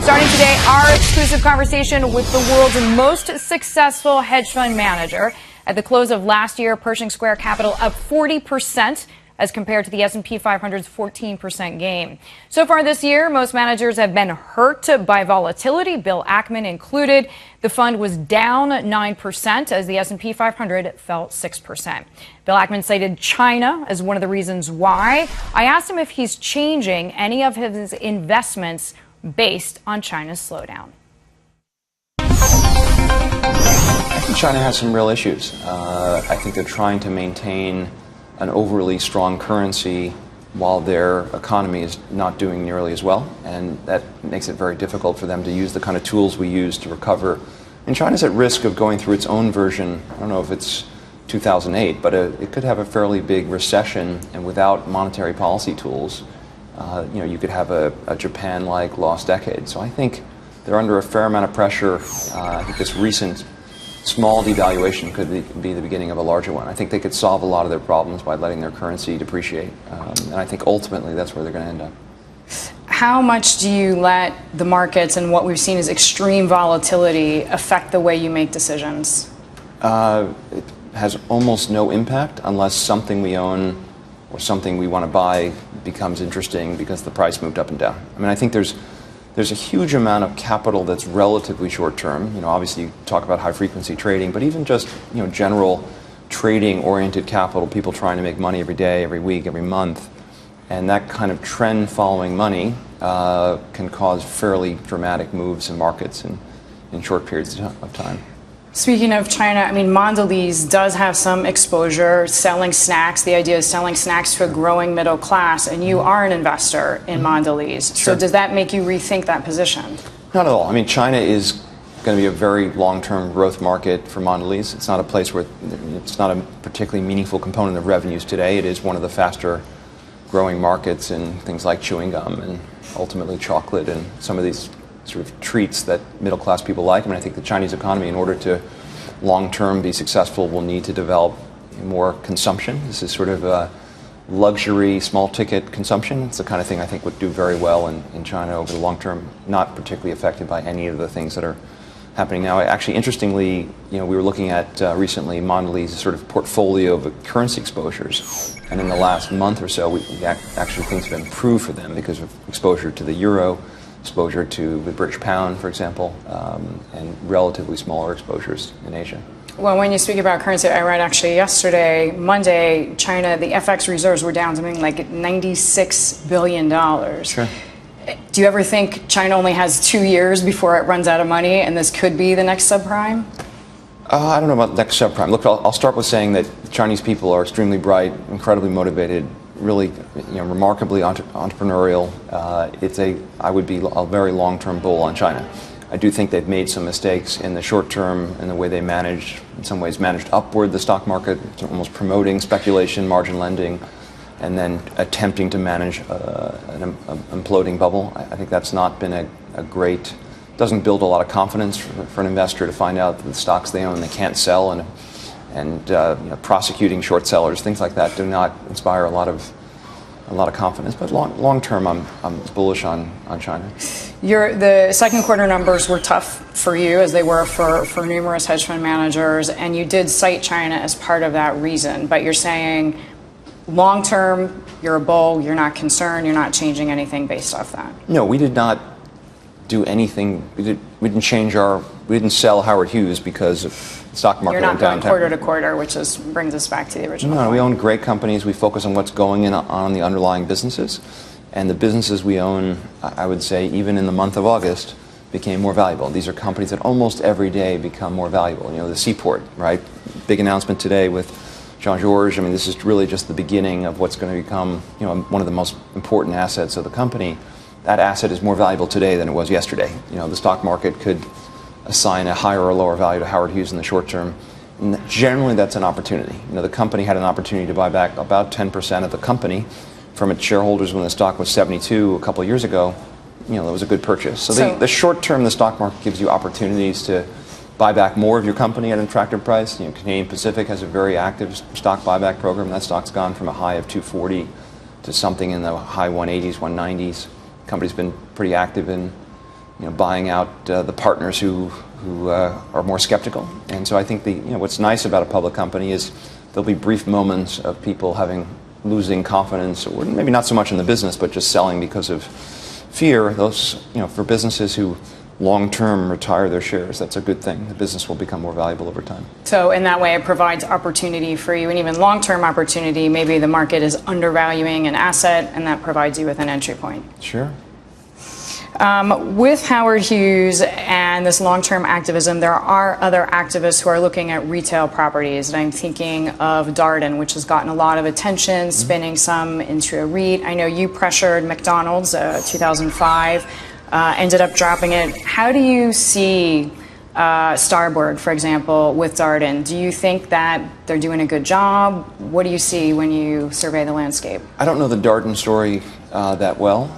Starting today, our exclusive conversation with the world's most successful hedge fund manager. At the close of last year, Pershing Square Capital up 40% as compared to the S&P 500's 14% gain. So far this year, most managers have been hurt by volatility, Bill Ackman included. The fund was down 9% as the S&P 500 fell 6%. Bill Ackman cited China as one of the reasons why. I asked him if he's changing any of his investments based on China's slowdown. I think China has some real issues. I think they're trying to maintain an overly strong currency while their economy is not doing nearly as well, and that makes it very difficult for them to use the kind of tools we use to recover. And China's at risk of going through its own version. I don't know if it's 2008, but it could have a fairly big recession, and without monetary policy tools, you could have a Japan-like lost decade. So I think they're under a fair amount of pressure. I think this recent small devaluation could be the beginning of a larger one. I think they could solve a lot of their problems by letting their currency depreciate. And I think ultimately that's where they're going to end up. How much do you let the markets and what we've seen as extreme volatility affect the way you make decisions? It has almost no impact unless something we own or something we want to buy becomes interesting because the price moved up and down. I mean, I think there's a huge amount of capital that's relatively short term. Obviously you talk about high frequency trading, but even just, general trading oriented capital, people trying to make money every day, every week, every month. And that kind of trend following money can cause fairly dramatic moves in markets in short periods of time. Speaking of China, Mondelez does have some exposure selling snacks. The idea is selling snacks to a growing middle class, and you are an investor in Mondelez. Sure. So does that make you rethink that position? Not at all. China is going to be a very long-term growth market for Mondelez. It's not a place where it's not a particularly meaningful component of revenues today. It is one of the faster growing markets in things like chewing gum and ultimately chocolate and some of these sort of treats that middle-class people like. I think the Chinese economy, in order to long-term be successful, will need to develop more consumption. This is sort of a luxury, small-ticket consumption. It's the kind of thing I think would do very well in China over the long term, not particularly affected by any of the things that are happening now. Actually, interestingly, we were looking at recently Mondelez's sort of portfolio of currency exposures, and in the last month or so, actually things have improved for them because of exposure to the euro, exposure to the British pound, for example, and relatively smaller exposures in Asia. Well, when you speak about currency, I read actually yesterday, Monday, China, the FX reserves were down something like $96 billion. Sure. Do you ever think China only has 2 years before it runs out of money and this could be the next subprime? I don't know about next subprime. Look, I'll start with saying that Chinese people are extremely bright, incredibly motivated, really, remarkably entrepreneurial. I would be a very long-term bull on China. I do think they've made some mistakes in the short term in the way they managed, in some ways managed upward the stock market, almost promoting speculation, margin lending, and then attempting to manage an imploding bubble. I think that's not been a great, doesn't build a lot of confidence for an investor to find out that the stocks they own they can't sell, and prosecuting short sellers, things like that, do not inspire a lot of confidence. But long term, I'm bullish on China. The second quarter numbers were tough for you, as they were for numerous hedge fund managers, and you did cite China as part of that reason. But you're saying long term, you're a bull, you're not concerned, you're not changing anything based off that. No, we did not do anything. We didn't sell Howard Hughes because of the stock market. You're not going quarter to quarter, which brings us back to the original point. We own great companies. We focus on what's going on the underlying businesses. And the businesses we own, I would say, even in the month of August, became more valuable. These are companies that almost every day become more valuable. The Seaport, right? Big announcement today with Jean-Georges. This is really just the beginning of what's going to become, one of the most important assets of the company. That asset is more valuable today than it was yesterday. The stock market could assign a higher or lower value to Howard Hughes in the short term. And generally, that's an opportunity. The company had an opportunity to buy back about 10% of the company from its shareholders when the stock was 72 a couple of years ago. That was a good purchase. So the short term, the stock market gives you opportunities to buy back more of your company at an attractive price. Canadian Pacific has a very active stock buyback program. That stock's gone from a high of 240 to something in the high 180s, 190s. The company's been pretty active in buying out the partners who are more skeptical. And so I think what's nice about a public company is there'll be brief moments of people losing confidence, or maybe not so much in the business, but just selling because of fear. Those, for businesses who long-term retire their shares, that's a good thing. The business will become more valuable over time. So in that way, it provides opportunity for you, and even long-term opportunity. Maybe the market is undervaluing an asset, and that provides you with an entry point. Sure. With Howard Hughes and this long-term activism, there are other activists who are looking at retail properties. And I'm thinking of Darden, which has gotten a lot of attention, spinning some into a REIT. I know you pressured McDonald's 2005, ended up dropping it. How do you see Starboard, for example, with Darden? Do you think that they're doing a good job? What do you see when you survey the landscape? I don't know the Darden story that well,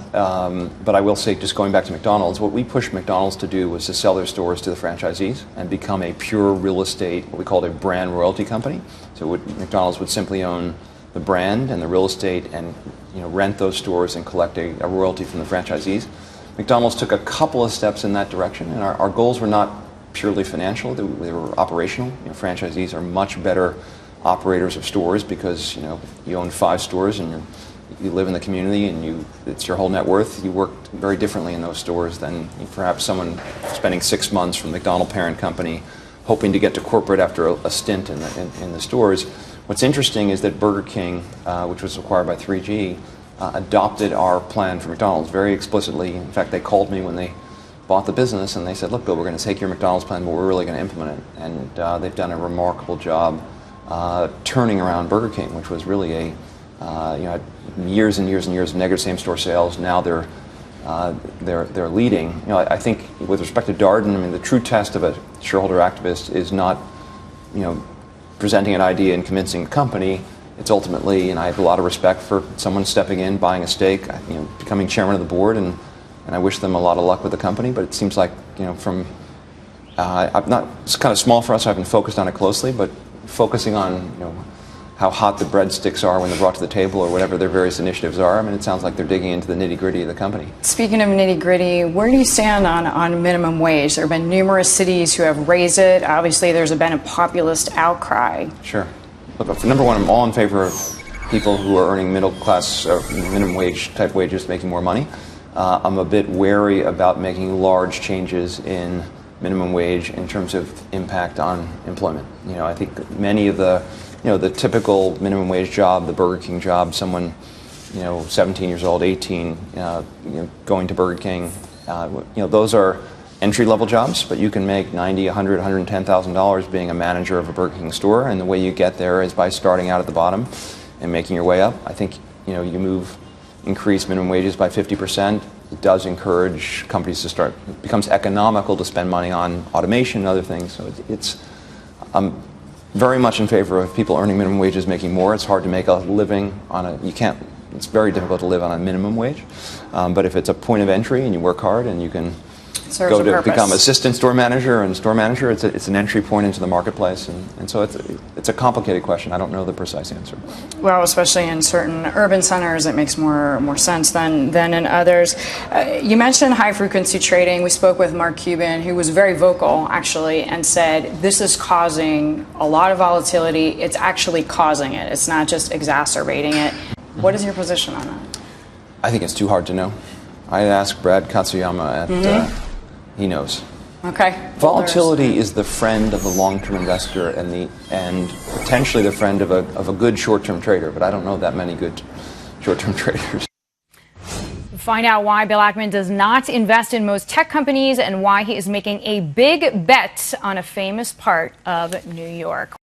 but I will say, just going back to McDonald's, what we pushed McDonald's to do was to sell their stores to the franchisees and become a pure real estate, what we called a brand royalty company. So McDonald's would simply own the brand and the real estate and rent those stores and collect a royalty from the franchisees. McDonald's took a couple of steps in that direction, and our goals were not purely financial, they were operational. Franchisees are much better operators of stores because you own 5 stores and you live in the community and it's your whole net worth. You work very differently in those stores than perhaps someone spending 6 months from the McDonald's parent company hoping to get to corporate after a stint in the stores. What's interesting is that Burger King, which was acquired by 3G, adopted our plan for McDonald's very explicitly. In fact, they called me when they bought the business and they said, "Look, Bill, we're going to take your McDonald's plan, but we're really going to implement it." And they've done a remarkable job turning around Burger King, which was really years and years and years of negative same-store sales. Now they're leading. I think with respect to Darden, the true test of a shareholder activist is not presenting an idea and convincing a company. It's ultimately, and I have a lot of respect for someone stepping in, buying a stake, becoming chairman of the board, and I wish them a lot of luck with the company. But it seems like, it's kind of small for us. I haven't focused on it closely, but focusing on, how hot the breadsticks are when they're brought to the table, or whatever their various initiatives are. It sounds like they're digging into the nitty-gritty of the company. Speaking of nitty-gritty, where do you stand on minimum wage? There have been numerous cities who have raised it. Obviously, there's been a populist outcry. Sure. Look, number one, I'm all in favor of people who are earning middle-class or minimum wage type wages making more money. I'm a bit wary about making large changes in minimum wage in terms of impact on employment. I think many of the typical minimum wage job, the Burger King job, someone 17 years old, 18, going to Burger King, those are entry-level jobs, but you can make $90,000, $100,000, $110,000 being a manager of a Burger King store, and the way you get there is by starting out at the bottom and making your way up. I think you increase minimum wages by 50%. It does encourage companies to start. It becomes economical to spend money on automation and other things. So I'm very much in favor of people earning minimum wages making more. It's hard to make a living it's very difficult to live on a minimum wage. But if it's a point of entry and you work hard and you can go to become assistant store manager and store manager, it's an entry point into the marketplace. And so it's a complicated question. I don't know the precise answer. Well, especially in certain urban centers, it makes more sense than in others. You mentioned high-frequency trading. We spoke with Mark Cuban, who was very vocal, actually, and said this is causing a lot of volatility. It's actually causing it. It's not just exacerbating it. What is your position on that? I think it's too hard to know. I asked Brad Katsuyama at he knows. Okay. Volatility is the friend of the long-term investor and potentially the friend of a good short-term trader, but I don't know that many good short-term traders. Find out why Bill Ackman does not invest in most tech companies and why he is making a big bet on a famous part of New York.